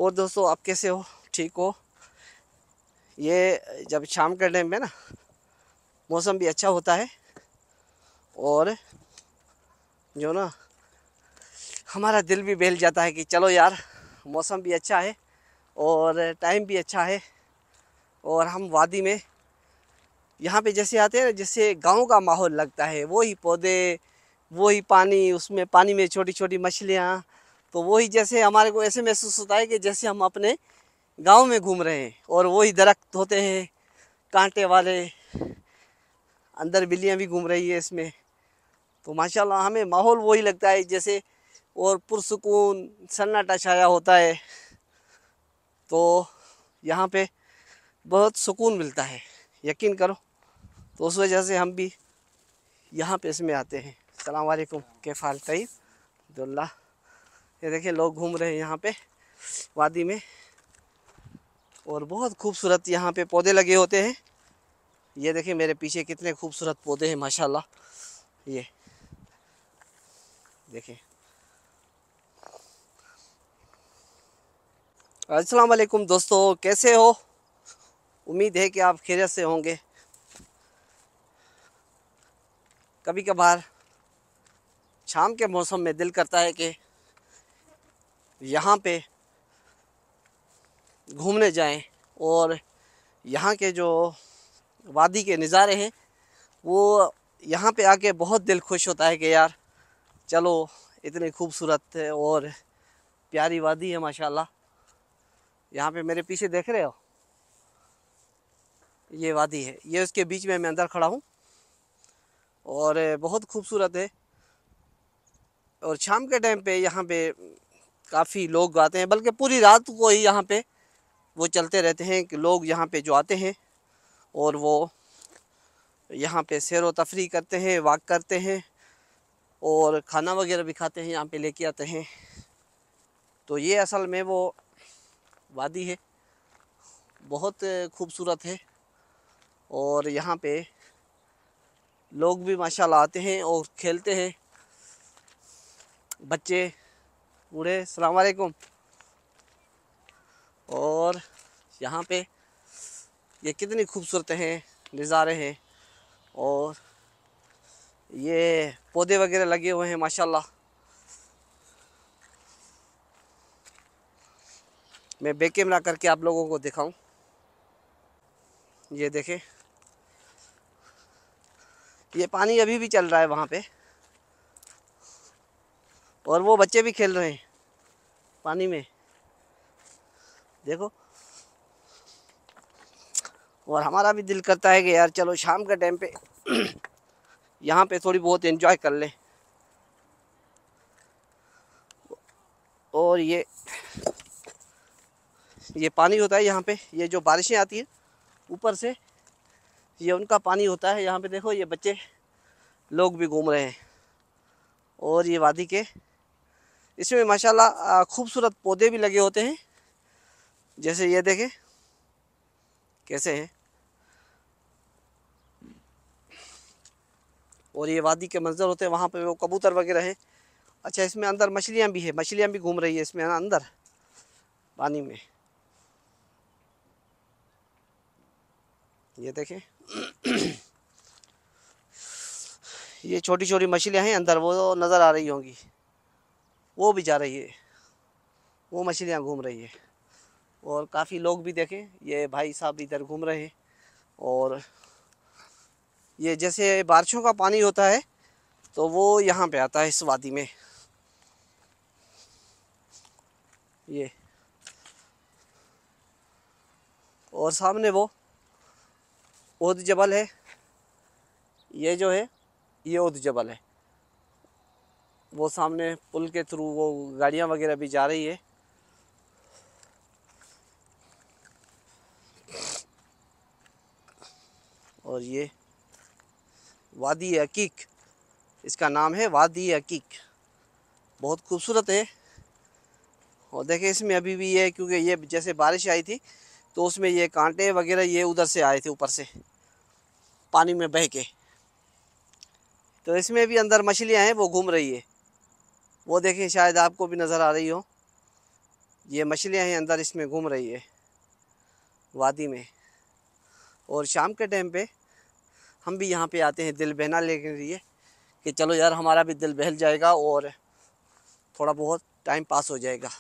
और दोस्तों, आप कैसे हो? ठीक हो? ये जब शाम के टाइम में ना मौसम भी अच्छा होता है और जो ना हमारा दिल भी बहल जाता है कि चलो यार, मौसम भी अच्छा है और टाइम भी अच्छा है और हम वादी में यहाँ पे जैसे आते हैं ना, जैसे गांव का माहौल लगता है। वही पौधे, वही पानी, उसमें पानी में छोटी छोटी मछलियाँ, तो वही जैसे हमारे को ऐसे महसूस होता है कि जैसे हम अपने गांव में घूम रहे हैं। और वही दरख्त होते हैं कांटे वाले, अंदर बिल्लियाँ भी घूम रही है इसमें। तो माशाल्लाह हमें माहौल वही लगता है जैसे, और पुरसुकून सन्नाटा छाया होता है। तो यहाँ पे बहुत सुकून मिलता है, यकीन करो। तो उस वजह से हम भी यहाँ पे इसमें आते हैं। अस्सलाम वालेकुम, कैफ़ हाल? तैयब अब्दुल्ला। ये देखिए लोग घूम रहे हैं यहाँ पे वादी में, और बहुत खूबसूरत यहाँ पे पौधे लगे होते हैं। ये देखिए मेरे पीछे कितने खूबसूरत पौधे हैं माशाल्लाह। ये देखिए। अस्सलाम वालेकुम दोस्तों, कैसे हो? उम्मीद है कि आप खैरियत से होंगे। कभी कभार शाम के मौसम में दिल करता है कि यहाँ पे घूमने जाएं, और यहाँ के जो वादी के नज़ारे हैं वो यहाँ पे आके बहुत दिल खुश होता है कि यार चलो, इतनी खूबसूरत और प्यारी वादी है माशाल्लाह। यहाँ पे मेरे पीछे देख रहे हो, ये वादी है, ये उसके बीच में मैं अंदर खड़ा हूँ और बहुत खूबसूरत है। और शाम के टाइम पे यहाँ पे काफ़ी लोग आते हैं, बल्कि पूरी रात को ही यहाँ पे वो चलते रहते हैं कि लोग यहाँ पे जो आते हैं और वो यहाँ पे सैर व तफरी करते हैं, वॉक करते हैं और खाना वगैरह भी खाते हैं, यहाँ पे लेके आते हैं। तो ये असल में वो वादी है, बहुत खूबसूरत है। और यहाँ पे लोग भी माशाल्लाह आते हैं और खेलते हैं, बच्चे बूढ़े। अस्सलाम वालेकुम। और यहाँ पे ये कितनी खूबसूरत हैं, नज़ारे हैं, और ये पौधे वगैरह लगे हुए हैं माशाल्लाह। मैं बैक कैमरा करके आप लोगों को दिखाऊं। ये देखें, ये पानी अभी भी चल रहा है वहाँ पे, और वो बच्चे भी खेल रहे हैं पानी में, देखो। और हमारा भी दिल करता है कि यार चलो शाम के टाइम पे यहाँ पे थोड़ी बहुत एंजॉय कर लें। और ये पानी होता है यहाँ पे, ये जो बारिशें आती हैं ऊपर से, ये उनका पानी होता है। यहाँ पे देखो, ये बच्चे लोग भी घूम रहे हैं। और ये वादी के इसमें माशाल्लाह खूबसूरत पौधे भी लगे होते हैं, जैसे ये देखें कैसे हैं। और ये वादी के मंजर होते हैं, वहाँ पे वो कबूतर वगैरह हैं। अच्छा, इसमें अंदर मछलियाँ भी हैं, मछलियाँ भी घूम रही है इसमें ना अंदर पानी में। ये देखें ये छोटी छोटी मछलियाँ हैं अंदर, वो नज़र आ रही होंगी, वो भी जा रही है, वो मछलियाँ घूम रही है। और काफ़ी लोग भी देखें, ये भाई साहब इधर घूम रहे हैं। और ये जैसे बारिशों का पानी होता है तो वो यहाँ पे आता है इस वादी में। ये और सामने वो ओद जबल है, ये जो है ये ओद जबल है। वो सामने पुल के थ्रू वो गाड़ियाँ वगैरह भी जा रही है। और ये वादी अकीक, इसका नाम है वादी अकीक, बहुत खूबसूरत है। और देखें इसमें अभी भी ये, क्योंकि ये जैसे बारिश आई थी तो उसमें ये कांटे वगैरह ये उधर से आए थे, ऊपर से पानी में बह के। तो इसमें भी अंदर मछलियां हैं, वो घूम रही है, वो देखें, शायद आपको भी नज़र आ रही हो। ये मछलियाँ हैं अंदर इसमें घूम रही है वादी में। और शाम के टाइम पे हम भी यहाँ पे आते हैं दिल बहलाने के लिए कि चलो यार हमारा भी दिल बहल जाएगा और थोड़ा बहुत टाइम पास हो जाएगा।